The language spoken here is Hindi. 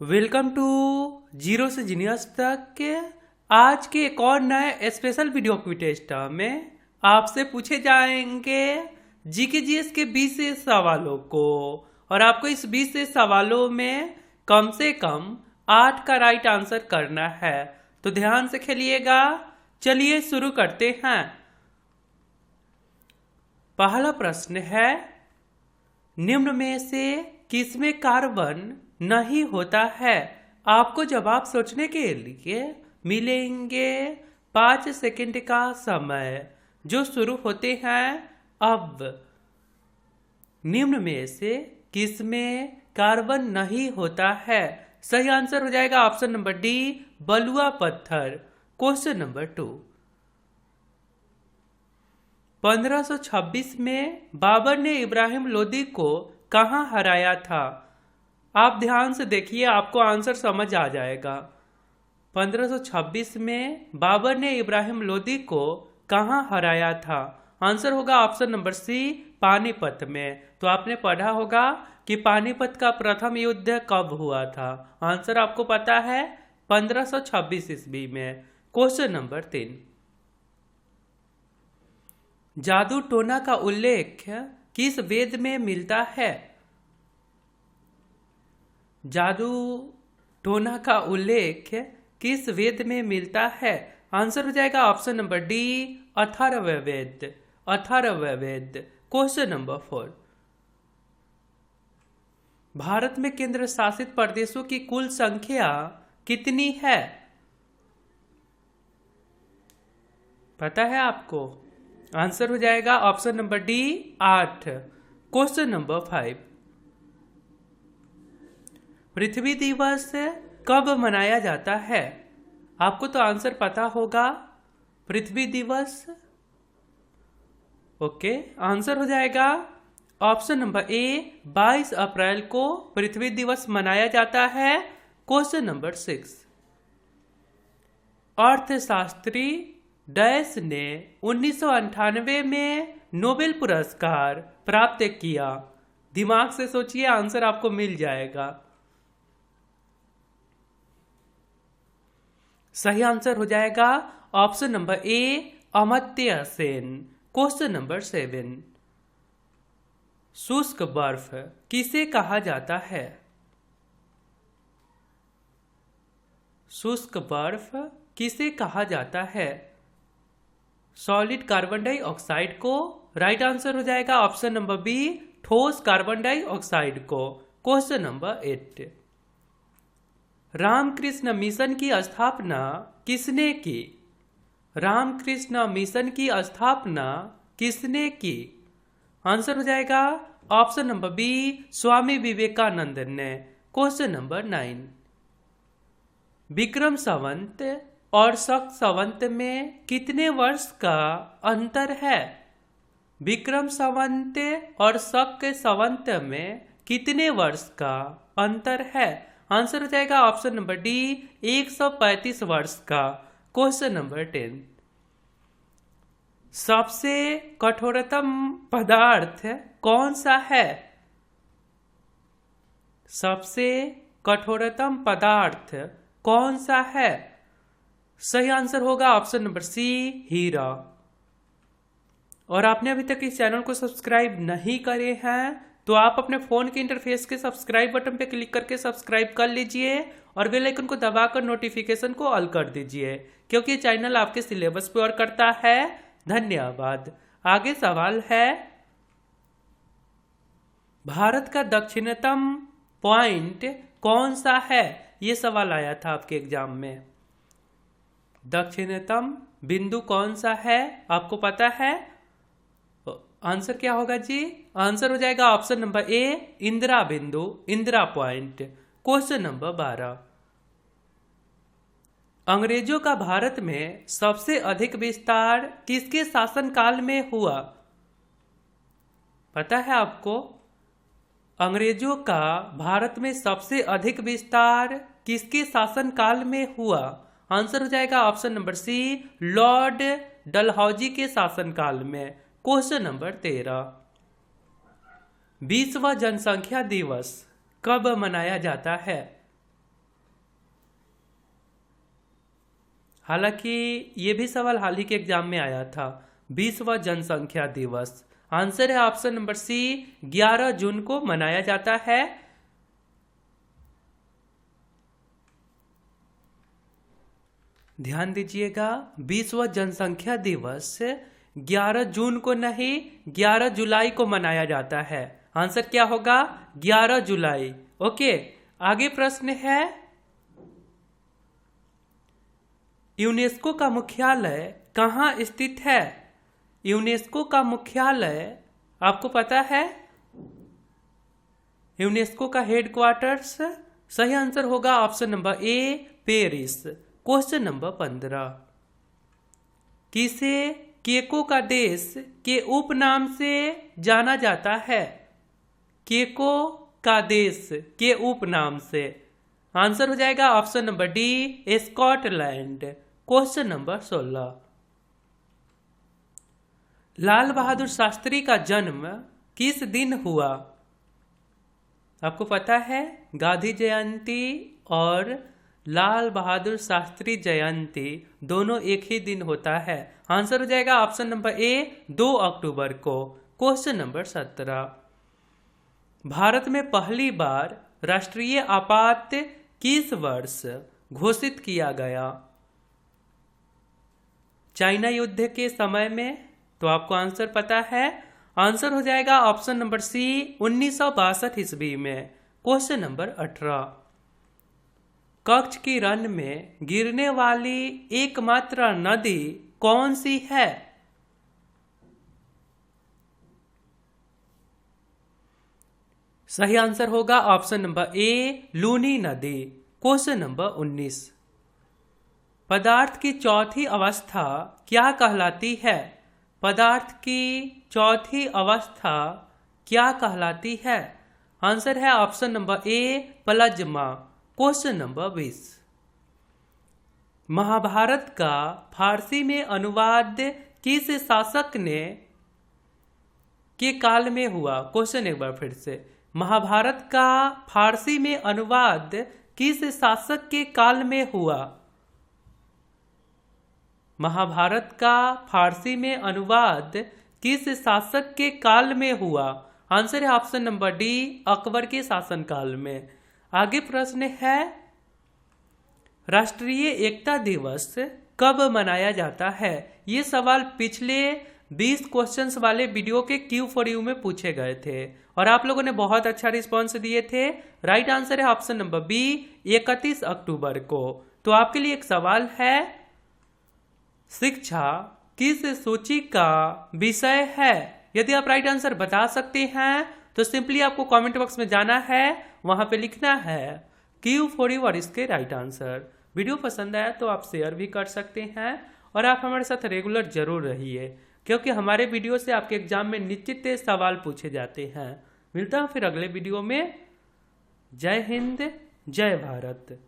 वेलकम टू जीरो से जीनियस तक के आज के एक और नए स्पेशल वीडियो क्विज टेस्ट में आपसे पूछे जाएंगे जीके जीएस के 20 से सवालों को। और आपको इस 20 से सवालों में कम से कम 8 का राइट आंसर करना है, तो ध्यान से खेलिएगा। चलिए शुरू करते हैं। पहला प्रश्न है, निम्न में से किसमें कार्बन नहीं होता है? आपको जवाब सोचने के लिए मिलेंगे 5 सेकंड का समय, जो शुरू होते हैं अब। निम्न में से किसमें कार्बन नहीं होता है? सही आंसर हो जाएगा ऑप्शन नंबर डी, बलुआ पत्थर। क्वेश्चन नंबर 2, 1526 में बाबर ने इब्राहिम लोदी को कहां हराया था? आप ध्यान से देखिए, आपको आंसर समझ आ जाएगा। 1526 में बाबर ने इब्राहिम लोदी को कहां हराया था? आंसर होगा ऑप्शन नंबर सी, पानीपत में। तो आपने पढ़ा होगा कि पानीपत का प्रथम युद्ध कब हुआ था। आंसर आपको पता है, 1526 ईस्वी में। क्वेश्चन नंबर 3, जादू टोना का उल्लेख किस वेद में मिलता है? जादू टोना का उल्लेख किस वेद में मिलता है? आंसर हो जाएगा option number D, Atharvaveda. Atharvaveda. Question number 4, Bharat में केंद्र शासित प्रदेशों की कुल संख्या कितनी है? पता है आपको? आंसर हो जाएगा option number D, 8। Question number 5, पृथ्वी दिवस कब मनाया जाता है? आपको तो आंसर पता होगा, पृथ्वी दिवस। ओके, आंसर हो जाएगा ऑप्शन नंबर ए, 22 अप्रैल को पृथ्वी दिवस मनाया जाता है। क्वेश्चन नंबर 6, अर्थशास्त्री डैश ने 1998 में नोबेल पुरस्कार प्राप्त किया। दिमाग से सोचिए, आंसर आपको मिल जाएगा। सही आंसर हो जाएगा ऑप्शन नंबर ए, अमर्त्य सेन। क्वेश्चन नंबर 7, शुष्क बर्फ किसे कहा जाता है? शुष्क बर्फ किसे कहा जाता है? सॉलिड कार्बन डाइऑक्साइड को। राइट आंसर हो जाएगा ऑप्शन नंबर बी, ठोस कार्बन डाइऑक्साइड को। क्वेश्चन नंबर 8, रामकृष्ण मिशन की स्थापना किसने की? रामकृष्ण मिशन की स्थापना किसने की? आंसर हो जाएगा option number B, Swami Vivekananda ने। क्वेश्चन नंबर 9, विक्रम संवत और शक संवत में कितने वर्ष का अंतर है? विक्रम संवत और शक संवत में कितने वर्ष का अंतर है? आंसर हो जाएगा ऑप्शन नंबर डी, 135 वर्ष का। क्वेश्चन नंबर 10, सबसे कठोरतम पदार्थ कौन सा है? सबसे कठोरतम पदार्थ कौन सा है? सही आंसर होगा ऑप्शन नंबर सी, हीरा। और आपने अभी तक इस चैनल को सब्सक्राइब नहीं करे हैं, तो आप अपने फोन के इंटरफेस के सब्सक्राइब बटन पे क्लिक करके सब्सक्राइब कर लीजिए और बेल आइकन को दबाकर नोटिफिकेशन को ऑल कर दीजिए, क्योंकि ये चैनल आपके सिलेबस पे और करता है। धन्यवाद। आगे सवाल है, भारत का दक्षिणतम पॉइंट कौन सा है? ये सवाल आया था आपके एग्जाम में। दक्षिणतम बिंदु कौन सा है, आपको पता है? आंसर क्या होगा जी? आंसर हो जाएगा ऑप्शन नंबर ए, इंदिरा बिंदु, इंदिरा पॉइंट। क्वेश्चन नंबर 12, अंग्रेजों का भारत में सबसे अधिक विस्तार किसके शासनकाल में हुआ? पता है आपको? अंग्रेजों का भारत में सबसे अधिक विस्तार किसके शासनकाल में हुआ? आंसर हो जाएगा option number C, Lord Dalhousie के शासनकाल में। क्वेश्चन नंबर 13, विश्व जनसंख्या दिवस कब मनाया जाता है? हालांकि ये भी सवाल हाल ही के एग्जाम में आया था। विश्व जनसंख्या दिवस। आंसर है ऑप्शन नंबर सी, 11 जून को मनाया जाता है। ध्यान दीजिएगा, विश्व जनसंख्या दिवस 11 जून को नहीं 11 जुलाई को मनाया जाता है। आंसर क्या होगा? 11 जुलाई। ओके, आगे प्रश्न है, यूनेस्को का मुख्यालय कहाँ स्थित है? यूनेस्को का मुख्यालय आपको पता है? यूनेस्को का हेडक्वार्टर्स, सही आंसर होगा ऑप्शन नंबर ए, पेरिस। क्वेश्चन नंबर 15, किसे केको का देश के उपनाम से जाना जाता है? केको का देश के उपनाम से। आंसर हो जाएगा option number D, Scotland. Question number 16, Lal Bahadur Shastri का जन्म किस दिन हुआ? आपको पता है, गांधी जयंती और लाल बहादुर शास्त्री जयंती दोनों एक ही दिन होता है। आंसर हो जाएगा ऑप्शन नंबर ए, 2 अक्टूबर को। क्वेश्चन नंबर 17, भारत में पहली बार राष्ट्रीय आपात किस वर्ष घोषित किया गया? चाइना युद्ध के समय में, तो आपको आंसर पता है। आंसर हो जाएगा ऑप्शन नंबर सी, 1962 ईस्वी में। क्वेश्चन नंबर 18, कच्छ की रन में गिरने वाली एकमात्र नदी कौन सी है? सही आंसर होगा ऑप्शन नंबर ए, लूनी नदी। क्वेश्चन नंबर 19, पदार्थ की चौथी अवस्था क्या कहलाती है? पदार्थ की चौथी अवस्था क्या कहलाती है? आंसर है option number A, plasma. Question number 20, Mahabharata का फारसी में अनुवाद किस शासक ने के काल में हुआ? क्वेश्चन एक बार फिर से, महाभारत का फारसी में अनुवाद किस शासक के काल में हुआ? महाभारत का फारसी में अनुवाद किस शासक के काल में हुआ? आंसर है ऑप्शन नंबर डी, अकबर के शासनकाल में। आगे प्रश्न है, राष्ट्रीय एकता दिवस कब मनाया जाता है? ये सवाल पिछले 20 क्वेश्चंस वाले वीडियो के Q4U में पूछे गए थे और आप लोगों ने बहुत अच्छा रिस्पॉन्स दिए थे। राइट आंसर है ऑप्शन नंबर बी, 31 अक्टूबर को। तो आपके लिए एक सवाल है, शिक्षा किस सूची का विषय है? यदि आप राइट आंसर बता सकते हैं तो सिंपली आपको कमेंट बॉक्स में जाना है, वहां पे लिखना है Q4U और इसके राइट आंसर। वीडियो पसंद आया तो आप शेयर भी कर सकते हैं और आप हमारे साथ रेगुलर जरूर रहिए, क्योंकि हमारे वीडियो से आपके एग्जाम में निश्चित सवाल पूछे जाते हैं। मिलता हूं फिर अगले वीडियो में। जय हिंद, जय भारत।